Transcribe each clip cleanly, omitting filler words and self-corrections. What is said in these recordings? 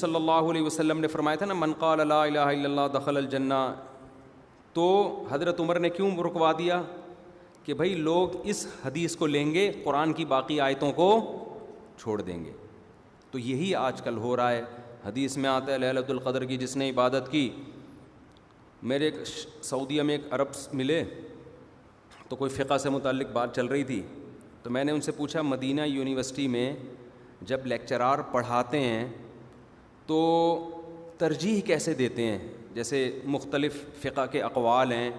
صلی اللہ علیہ وسلم نے فرمایا تھا نا من قال لا الہ الا اللہ دخل الجنہ، تو حضرت عمر نے کیوں رکوا دیا کہ بھائی لوگ اس حدیث کو لیں گے، قرآن کی باقی آیتوں کو چھوڑ دیں گے. تو یہی آج کل ہو رہا ہے. حدیث میں آتا ہے لیلۃ القدر کی جس نے عبادت کی. میرے ایک سعودیہ میں ایک عرب ملے تو کوئی فقہ سے متعلق بات چل رہی تھی، تو میں نے ان سے پوچھا مدینہ یونیورسٹی میں جب لیکچرار پڑھاتے ہیں تو ترجیح کیسے دیتے ہیں؟ جیسے مختلف فقہ کے اقوال ہیں،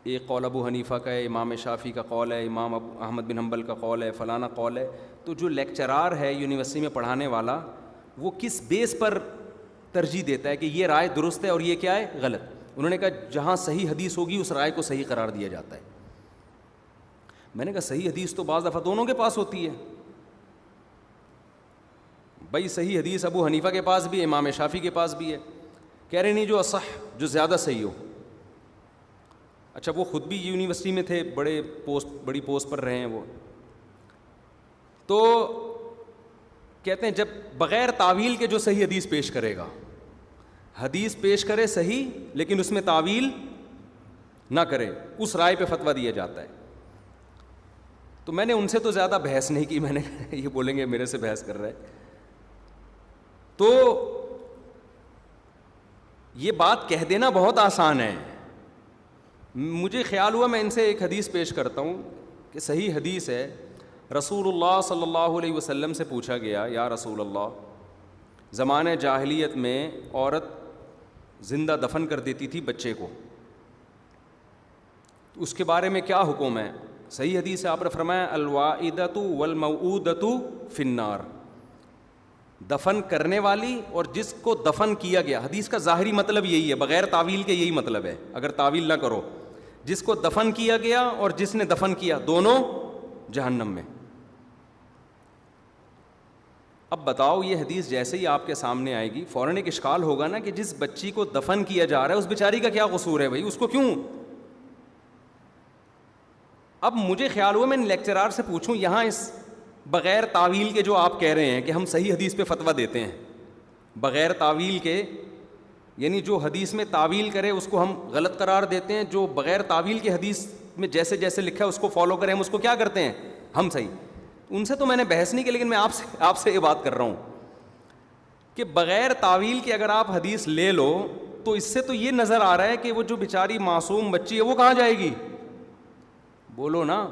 ایک قول ابو حنیفہ کا ہے، امام شافعی کا قول ہے، امام احمد بن حنبل کا قول ہے، فلانا قول ہے. تو جو لیکچرار ہے یونیورسٹی میں پڑھانے والا وہ کس بیس پر ترجیح دیتا ہے کہ یہ رائے درست ہے اور یہ کیا ہے غلط؟ انہوں نے کہا جہاں صحیح حدیث ہوگی اس رائے کو صحیح قرار دیا جاتا ہے. میں نے کہا صحیح حدیث تو بعض دفعہ دونوں کے پاس ہوتی ہے. بھائی صحیح حدیث ابو حنیفہ کے پاس بھی ہے، امام شافعی کے پاس بھی ہے. کہہ رہے نہیں جو اصح، جو زیادہ صحیح ہو. اچھا وہ خود بھی یونیورسٹی میں تھے، بڑی پوسٹ پر رہے ہیں وہ. تو کہتے ہیں جب بغیر تعویل کے جو صحیح حدیث پیش کرے گا، حدیث پیش کرے صحیح لیکن اس میں تعویل نہ کرے، اس رائے پہ فتویٰ دیا جاتا ہے. تو میں نے ان سے تو زیادہ بحث نہیں کی، میں نے یہ بولیں گے میرے سے بحث کر رہا ہے. تو یہ بات کہہ دینا بہت آسان ہے. مجھے خیال ہوا میں ان سے ایک حدیث پیش کرتا ہوں کہ صحیح حدیث ہے. رسول اللہ صلی اللہ علیہ وسلم سے پوچھا گیا یا رسول اللہ، زمانہ جاہلیت میں عورت زندہ دفن کر دیتی تھی بچے کو، اس کے بارے میں کیا حکم ہے؟ صحیح حدیث ہے، آپ نے فرمایا الواعدۃ والموعودۃ فی النار. دفن کرنے والی اور جس کو دفن کیا گیا، حدیث کا ظاہری مطلب یہی ہے، بغیر تعویل کے یہی مطلب ہے، اگر تعویل نہ کرو. جس کو دفن کیا گیا اور جس نے دفن کیا دونوں جہنم میں. اب بتاؤ یہ حدیث جیسے ہی آپ کے سامنے آئے گی فوراً ایک اشکال ہوگا نا کہ جس بچی کو دفن کیا جا رہا ہے اس بیچاری کا کیا قصور ہے بھائی، اس کو کیوں؟ اب مجھے خیال ہوا میں نے لیکچرار سے پوچھوں یہاں اس بغیر تعویل کے جو آپ کہہ رہے ہیں کہ ہم صحیح حدیث پہ فتویٰ دیتے ہیں بغیر تعویل کے، یعنی جو حدیث میں تعویل کرے اس کو ہم غلط قرار دیتے ہیں، جو بغیر تعویل کے حدیث میں جیسے جیسے لکھا ہے اس کو فالو کریں ہم اس کو کیا کرتے ہیں؟ ہم صحیح. ان سے تو میں نے بحث نہیں کی، لیکن میں آپ سے یہ بات کر رہا ہوں کہ بغیر تعویل کے اگر آپ حدیث لے لو تو اس سے تو یہ نظر آ رہا ہے کہ وہ جو بیچاری معصوم بچی ہے وہ کہاں جائے گی؟ بولو نا،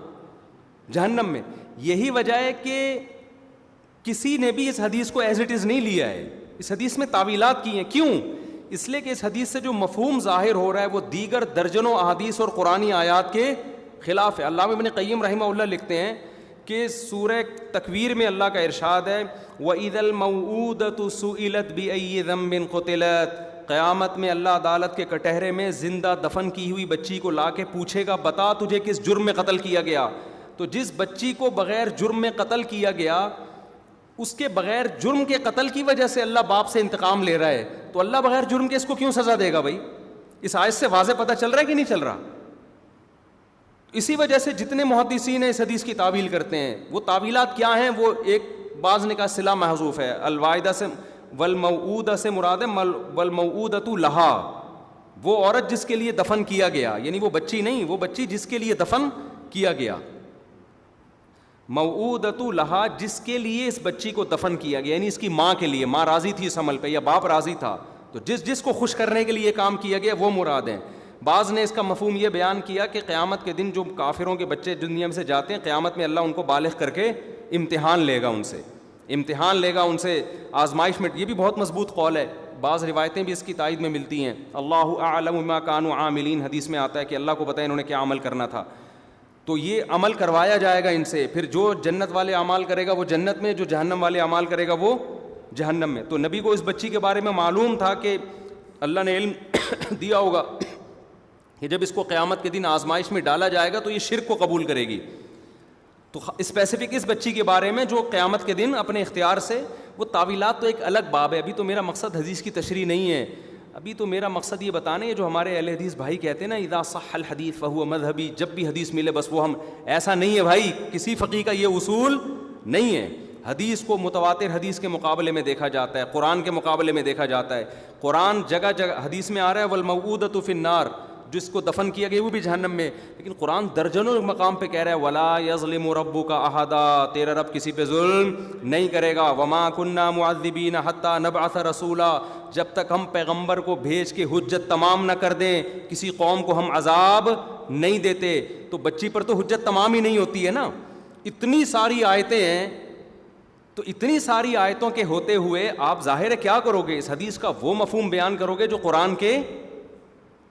جہنم میں. یہی وجہ ہے کہ کسی نے بھی اس حدیث کو ایز اٹ از نہیں لیا ہے، اس حدیث میں تعویلات کی ہیں. کیوں؟ اس لیے کہ اس حدیث سے جو مفہوم ظاہر ہو رہا ہے وہ دیگر درجنوں احادیث اور قرآنی آیات کے خلاف ہے. علامہ ابن قیم رحمہ اللہ لکھتے ہیں کہ سورہ تکویر میں اللہ کا ارشاد ہے وَإِذَا الْمَوْعُودَةُ سُئِلَتْ بِأَيِّ ذَنبٍ قُتِلَتْ. قیامت میں اللہ عدالت کے کٹہرے میں زندہ دفن کی ہوئی بچی کو لا کے پوچھے گا بتا تجھے کس جرم میں قتل کیا گیا. تو جس بچی کو بغیر جرم میں قتل کیا گیا اس کے بغیر جرم کے قتل کی وجہ سے اللہ باپ سے انتقام لے رہا ہے، تو اللہ بغیر جرم کے اس کو کیوں سزا دے گا بھائی؟ اس آیت سے واضح پتہ چل رہا ہے کہ نہیں چل رہا؟ اسی وجہ سے جتنے محدثین اس حدیث کی تعویل کرتے ہیں وہ تعویلات کیا ہیں؟ وہ ایک بعض نے کہا صلہ محذوف ہے، الواعدہ سے والموعودہ سے مراد ہے والموعودۃ لہا، وہ عورت جس کے لیے دفن کیا گیا، یعنی وہ بچی نہیں، وہ بچی جس کے لیے دفن کیا گیا. موعودۃ لہا، جس کے لیے اس بچی کو دفن کیا گیا، یعنی اس کی ماں کے لیے، ماں راضی تھی اس عمل پہ یا باپ راضی تھا، تو جس کو خوش کرنے کے لیے کام کیا گیا وہ مراد ہیں. بعض نے اس کا مفہوم یہ بیان کیا کہ قیامت کے دن جو کافروں کے بچے دنیا میں سے جاتے ہیں قیامت میں اللہ ان کو بالغ کر کے امتحان لے گا، ان سے آزمائش میں. یہ بھی بہت مضبوط قول ہے، بعض روایتیں بھی اس کی تائید میں ملتی ہیں. اللہ اعلم بما كانوا عاملین، حدیث میں آتا ہے کہ اللہ کو پتہ ہے انہوں نے کیا عمل کرنا تھا. تو یہ عمل کروایا جائے گا ان سے، پھر جو جنت والے اعمال کرے گا وہ جنت میں، جو جہنم والے اعمال کرے گا وہ جہنم میں. تو نبی کو اس بچی کے بارے میں معلوم تھا کہ اللہ نے علم دیا ہوگا کہ جب اس کو قیامت کے دن آزمائش میں ڈالا جائے گا تو یہ شرک کو قبول کرے گی. تو اسپیسیفک اس بچی کے بارے میں جو قیامت کے دن اپنے اختیار سے، وہ تعویلات تو ایک الگ باب ہے. ابھی تو میرا مقصد حدیث کی تشریح نہیں ہے، ابھی تو میرا مقصد یہ بتانا ہے جو ہمارے اہل حدیث بھائی کہتے ہیں نا اذا صح الحدیث فہو مذہبی، جب بھی حدیث ملے بس وہ ہم، ایسا نہیں ہے بھائی، کسی فقیہ کا یہ اصول نہیں ہے. حدیث کو متواتر حدیث کے مقابلے میں دیکھا جاتا ہے, قرآن کے مقابلے میں دیکھا جاتا ہے. قرآن جگہ جگہ حدیث میں آ رہا ہے والموعودۃ فی النار, جس کو دفن کیا گیا وہ بھی جہنم میں, لیکن قرآن درجنوں مقام پہ کہہ رہا ہے ولا یظلم ربک احدا, تیرا رب کسی پہ ظلم نہیں کرے گا. وما کنا معذبین حتی نبعث رسولا, جب تک ہم پیغمبر کو بھیج کے حجت تمام نہ کر دیں کسی قوم کو ہم عذاب نہیں دیتے. تو بچی پر تو حجت تمام ہی نہیں ہوتی ہے نا, اتنی ساری آیتیں ہیں. تو اتنی ساری آیتوں کے ہوتے ہوئے آپ ظاہر ہے کیا کرو گے, اس حدیث کا وہ مفہوم بیان کرو گے جو قرآن کے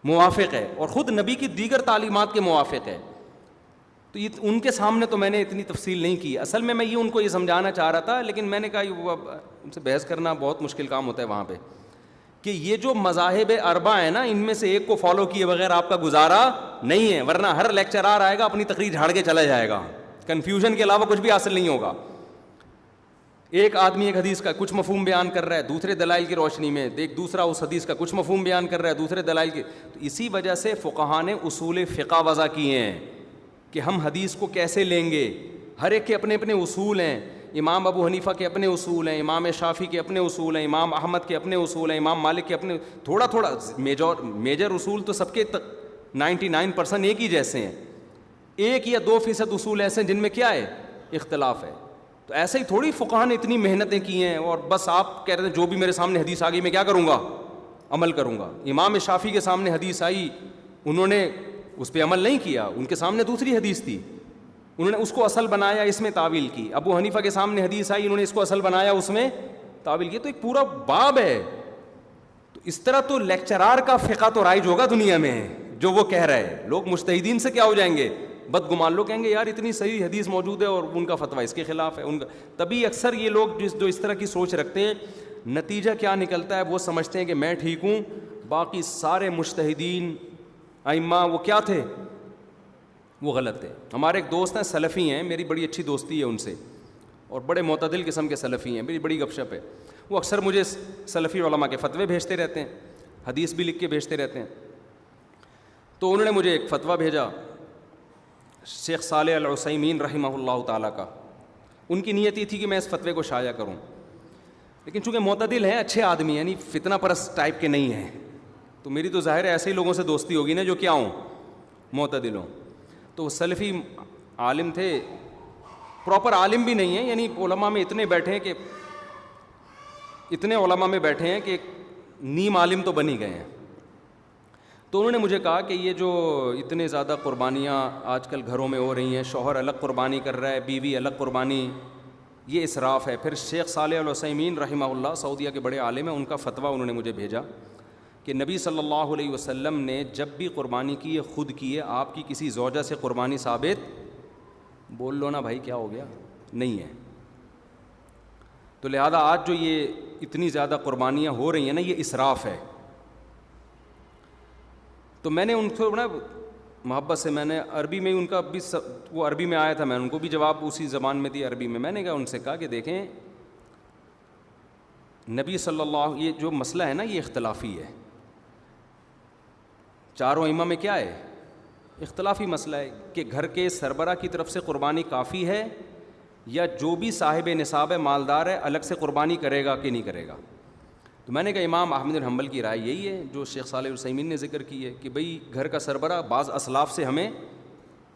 موافق ہے اور خود نبی کی دیگر تعلیمات کے موافق ہے. تو یہ ان کے سامنے تو میں نے اتنی تفصیل نہیں کی. اصل میں یہ ان کو یہ سمجھانا چاہ رہا تھا, لیکن میں نے کہا ان سے بحث کرنا بہت مشکل کام ہوتا ہے وہاں پہ, کہ یہ جو مذاہب اربع ہیں نا, ان میں سے ایک کو فالو کیے بغیر آپ کا گزارا نہیں ہے, ورنہ ہر لیکچرار آئے گا اپنی تقریر جھاڑ کے چلا جائے گا, کنفیوژن کے علاوہ کچھ بھی حاصل نہیں ہوگا. ایک آدمی ایک حدیث کا کچھ مفہوم بیان کر رہا ہے دوسرے دلائل کی روشنی میں, ایک دوسرا اس حدیث کا کچھ مفہوم بیان کر رہا ہے دوسرے دلائل کے. تو اسی وجہ سے فقہاء نے اصول فقہ وضع کیے ہیں کہ ہم حدیث کو کیسے لیں گے. ہر ایک کے اپنے اپنے اصول ہیں. امام ابو حنیفہ کے اپنے اصول ہیں, امام شافعی کے اپنے اصول ہیں, امام احمد کے اپنے اصول ہیں, امام مالک کے اپنے, تھوڑا تھوڑا میجر اصول تو سب کے 99% ایک ہی جیسے ہیں. 1 یا 2% اصول ایسے ہیں جن میں کیا ہے, اختلاف ہے. تو ایسے ہی تھوڑی فقہاء نے اتنی محنتیں کی ہیں اور بس آپ کہہ رہے ہیں جو بھی میرے سامنے حدیث آ گئی میں کیا کروں گا, عمل کروں گا. امام شافعی کے سامنے حدیث آئی, انہوں نے اس پہ عمل نہیں کیا, ان کے سامنے دوسری حدیث تھی, انہوں نے اس کو اصل بنایا, اس میں تعویل کی. ابو حنیفہ کے سامنے حدیث آئی, انہوں نے اس کو اصل بنایا, اس میں تعویل کی. تو ایک پورا باب ہے. تو اس طرح تو لیکچرار کا فقہ تو رائج ہوگا دنیا میں جو وہ کہہ رہے ہیں. لوگ مجتہدین سے کیا ہو جائیں گے, بدگمان لوگ کہیں گے یار اتنی صحیح حدیث موجود ہے اور ان کا فتویٰ اس کے خلاف ہے. ان کا تبھی اکثر یہ لوگ جو اس طرح کی سوچ رکھتے ہیں, نتیجہ کیا نکلتا ہے, وہ سمجھتے ہیں کہ میں ٹھیک ہوں, باقی سارے مجتہدین ائمہ وہ کیا تھے, وہ غلط تھے. ہمارے ایک دوست ہیں سلفی ہیں, میری بڑی اچھی دوستی ہے ان سے, اور بڑے معتدل قسم کے سلفی ہیں, میری بڑی گپ شپ ہے. وہ اکثر مجھے سلفی علماء کے فتوے بھیجتے رہتے ہیں, حدیث بھی لکھ کے بھیجتے رہتے ہیں. تو انہوں نے مجھے ایک فتویٰ بھیجا شیخ صالح العثیمین رحمہ اللہ تعالیٰ کا. ان کی نیت یہ تھی کہ میں اس فتوے کو شائع کروں, لیکن چونکہ معتدل ہیں, اچھے آدمی یعنی فتنہ پرست ٹائپ کے نہیں ہیں, تو میری تو ظاہر ہے ایسے ہی لوگوں سے دوستی ہوگی نا جو کیا ہوں, معتدل ہوں. تو وہ سلفی عالم تھے, پراپر عالم بھی نہیں ہیں, یعنی علماء میں اتنے بیٹھے ہیں کہ اتنے علماء میں بیٹھے ہیں کہ نیم عالم تو بن ہی گئے ہیں. تو انہوں نے مجھے کہا کہ یہ جو اتنے زیادہ قربانیاں آج کل گھروں میں ہو رہی ہیں, شوہر الگ قربانی کر رہا ہے, بیوی الگ قربانی, یہ اسراف ہے. پھر شیخ صالح العثیمین رحمہ اللہ سعودیہ کے بڑے عالم ہیں, ان کا فتویٰ انہوں نے مجھے بھیجا کہ نبی صلی اللہ علیہ وسلم نے جب بھی قربانی کی ہے خود کی ہے, آپ کی کسی زوجہ سے قربانی ثابت, بول لو نا بھائی کیا ہو گیا, نہیں ہے. تو لہذا آج جو یہ اتنی زیادہ قربانیاں ہو رہی ہیں نا, یہ اسراف ہے. تو میں نے ان کو بڑا محبت سے, میں نے عربی میں ان کا بھی وہ عربی میں آیا تھا, میں ان کو بھی جواب اسی زبان میں دی عربی میں. میں نے کہا ان سے کہا کہ دیکھیں نبی صلی اللہ, یہ جو مسئلہ ہے نا یہ اختلافی ہے, چاروں ائمہ میں کیا ہے, اختلافی مسئلہ ہے کہ گھر کے سربراہ کی طرف سے قربانی کافی ہے یا جو بھی صاحب نصاب ہے, مالدار ہے, الگ سے قربانی کرے گا کہ نہیں کرے گا. تو میں نے کہا امام احمد بن حنبل کی رائے یہی ہے جو شیخ صالح العثیمین نے ذکر کی ہے کہ بھئی گھر کا سربراہ, بعض اسلاف سے ہمیں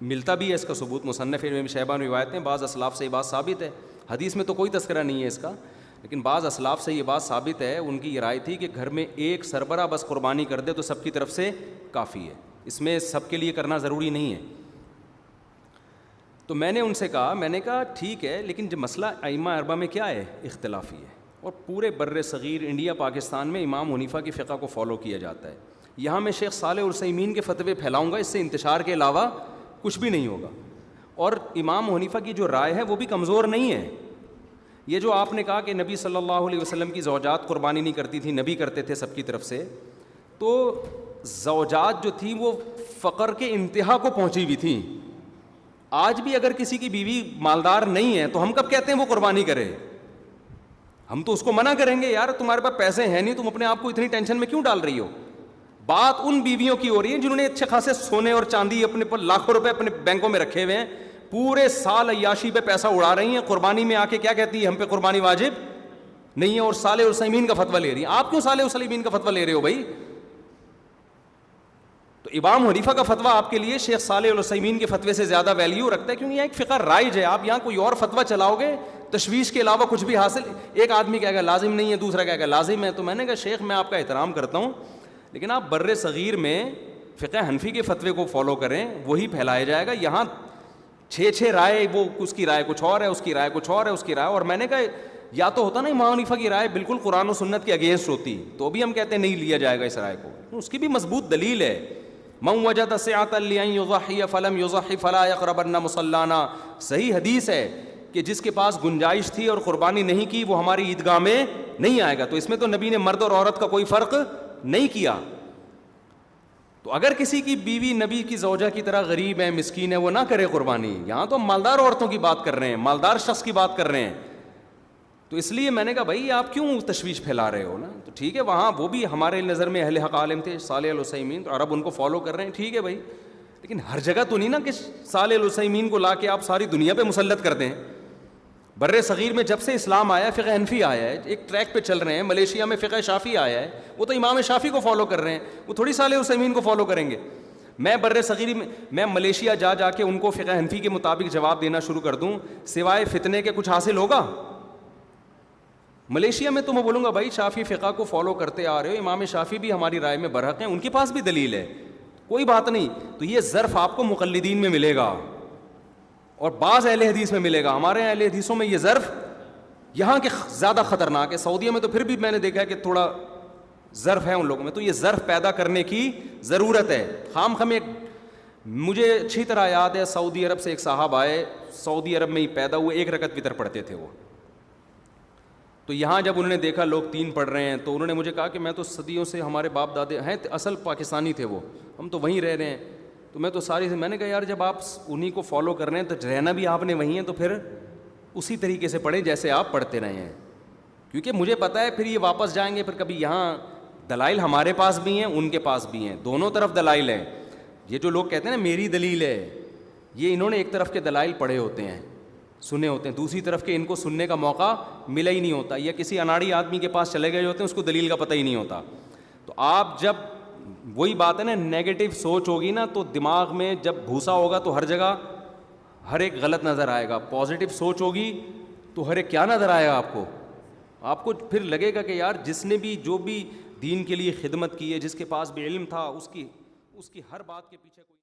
ملتا بھی ہے اس کا ثبوت, مصنف ابن شیبہ میں روایت ہیں, بعض اسلاف سے یہ بات ثابت ہے, حدیث میں تو کوئی تذکرہ نہیں ہے اس کا, لیکن بعض اسلاف سے یہ بات ثابت ہے. ان کی یہ رائے تھی کہ گھر میں ایک سربراہ بس قربانی کر دے تو سب کی طرف سے کافی ہے, اس میں سب کے لیے کرنا ضروری نہیں ہے. تو میں نے ان سے کہا, میں نے کہا ٹھیک ہے, لیکن جو مسئلہ ائمہ اربعہ میں کیا ہے, اختلافی ہے, اور پورے بر صغیر انڈیا پاکستان میں امام حنیفہ کی فقہ کو فالو کیا جاتا ہے. یہاں میں شیخ صالح العثیمین کے فتوے پھیلاؤں گا, اس سے انتشار کے علاوہ کچھ بھی نہیں ہوگا. اور امام حنیفہ کی جو رائے ہے وہ بھی کمزور نہیں ہے. یہ جو آپ نے کہا کہ نبی صلی اللہ علیہ وسلم کی زوجات قربانی نہیں کرتی تھیں, نبی کرتے تھے سب کی طرف سے, تو زوجات جو تھیں وہ فقر کے انتہا کو پہنچی ہوئی تھیں. آج بھی اگر کسی کی بیوی مالدار نہیں ہے تو ہم کب کہتے ہیں وہ قربانی کرے, ہم تو اس کو منع کریں گے یار تمہارے پاس پیسے ہیں نہیں, تم اپنے آپ کو اتنی ٹینشن میں کیوں ڈال رہی ہو. بات ان بیویوں کی ہو رہی ہے جنہوں نے اچھے خاصے سونے اور چاندی اپنے پر لاکھوں روپے اپنے بینکوں میں رکھے ہوئے ہیں, پورے سال عیاشی پہ پیسہ اڑا رہی ہیں, قربانی میں آ کے کیا کہتی ہے, ہم پہ قربانی واجب نہیں ہے, اور صالح العثیمین کا فتویٰ لے رہی ہیں. آپ کیوں صالح العثیمین کا فتویٰ لے رہے ہو بھائی؟ تو امام حنیفہ کا فتویٰ آپ کے لیے شیخ صالح العثیمین کے فتوے سے زیادہ ویلیو رکھتا ہے, کیونکہ یہ ایک فقہ رائج ہے. آپ یہاں کوئی اور فتویٰ چلاؤ گے, تشویش کے علاوہ کچھ بھی حاصل. ایک آدمی کہے گا لازم نہیں ہے, دوسرا کہے گا لازم ہے. تو میں نے کہا شیخ میں آپ کا احترام کرتا ہوں, لیکن آپ بر صغیر میں فقہ حنفی کے فتوے کو فالو کریں, وہی پھیلایا جائے گا. یہاں 6 رائے, وہ اس کی رائے کچھ اور ہے, اس کی رائے کچھ اور ہے, اس کی رائے. اور میں نے کہا یا تو ہوتا نا امام حنیفہ کی رائے بالکل قرآن و سنت کے اگینسٹ ہوتی, تو بھی ہم کہتے ہیں نہیں لیا جائے گا اس رائے کو. اس کی بھی مضبوط دلیل ہے. من وجد سعة لأن يضحي فلم يضحي فلا يقربن مصلانا. صحیح حدیث ہے کہ جس کے پاس گنجائش تھی اور قربانی نہیں کی وہ ہماری عیدگاہ میں نہیں آئے گا. تو اس میں تو نبی نے مرد اور عورت کا کوئی فرق نہیں کیا. تو اگر کسی کی بیوی نبی کی زوجہ کی طرح غریب ہے, مسکین ہے, وہ نہ کرے قربانی. یہاں تو مالدار عورتوں کی بات کر رہے ہیں, مالدار شخص کی بات کر رہے ہیں. تو اس لیے میں نے کہا بھائی آپ کیوں تشویش پھیلا رہے ہو نا. تو ٹھیک ہے, وہاں وہ بھی ہمارے نظر میں اہل حق عالم تھے صالح العثیمین, تو عرب ان کو فالو کر رہے ہیں, ٹھیک ہے بھائی. لیکن ہر جگہ تو نہیں نا کہ صالح العثیمین کو لا کے آپ ساری دنیا پہ مسلط کر دیں. بر صغیر میں جب سے اسلام آیا ہے فقہ حنفی آیا ہے, ایک ٹریک پہ چل رہے ہیں. ملیشیا میں فقہ شافعی آیا ہے, وہ تو امام شافعی کو فالو کر رہے ہیں, وہ تھوڑی صالح العثیمین کو فالو کریں گے. میں بر صغیر میں ملیشیا جا کے ان کو فقہ حنفی کے مطابق جواب دینا شروع کر دوں, سوائے فتنے کے کچھ حاصل ہوگا؟ ملیشیا میں تو میں بولوں گا بھائی شافعی فقہ کو فالو کرتے آ رہے ہو, امام شافعی بھی ہماری رائے میں برحق ہیں, ان کے پاس بھی دلیل ہے, کوئی بات نہیں. تو یہ ظرف آپ کو مقلدین میں ملے گا اور بعض اہل حدیث میں ملے گا. ہمارے اہل حدیثوں میں یہ ظرف یہاں کے زیادہ خطرناک ہے. سعودیہ میں تو پھر بھی میں نے دیکھا ہے کہ تھوڑا ظرف ہے ان لوگوں میں. تو یہ ظرف پیدا کرنے کی ضرورت ہے. خام ایک مجھے اچھی طرح یاد ہے, سعودی عرب سے ایک صاحب آئے, سعودی عرب میں ہی پیدا ہوئے, 1 رکعت وتر پڑھتے تھے وہ. تو یہاں جب انہوں نے دیکھا لوگ 3 پڑھ رہے ہیں, تو انہوں نے مجھے کہا کہ میں تو صدیوں سے, ہمارے باپ دادے ہیں اصل پاکستانی تھے وہ, ہم تو وہیں رہ رہے ہیں, تو میں تو ساری سے. میں نے کہا یار جب آپ انہی کو فالو کر رہے ہیں تو رہنا بھی آپ نے وہیں ہے, تو پھر اسی طریقے سے پڑھیں جیسے آپ پڑھتے رہے ہیں, کیونکہ مجھے پتہ ہے پھر یہ واپس جائیں گے, پھر کبھی یہاں دلائل ہمارے پاس بھی ہیں ان کے پاس بھی ہیں, دونوں طرف دلائل ہیں. یہ جو لوگ کہتے ہیں نا میری دلیل ہے, یہ انہوں نے ایک طرف کے دلائل پڑھے ہوتے ہیں, سنے ہوتے ہیں, دوسری طرف کے ان کو سننے کا موقع ملا ہی نہیں ہوتا, یا کسی اناڑی آدمی کے پاس چلے گئے ہوتے ہیں, اس کو دلیل کا پتہ ہی نہیں ہوتا. تو آپ جب وہی بات ہے نا, نیگیٹو سوچ ہوگی نا, تو دماغ میں جب بھوسا ہوگا تو ہر جگہ ہر ایک غلط نظر آئے گا. پازیٹیو سوچ ہوگی تو ہر ایک کیا نظر آئے گا آپ کو پھر لگے گا کہ یار جس نے بھی جو بھی دین کے لیے خدمت کی ہے, جس کے پاس بھی علم تھا, اس کی ہر بات کے پیچھے کوئی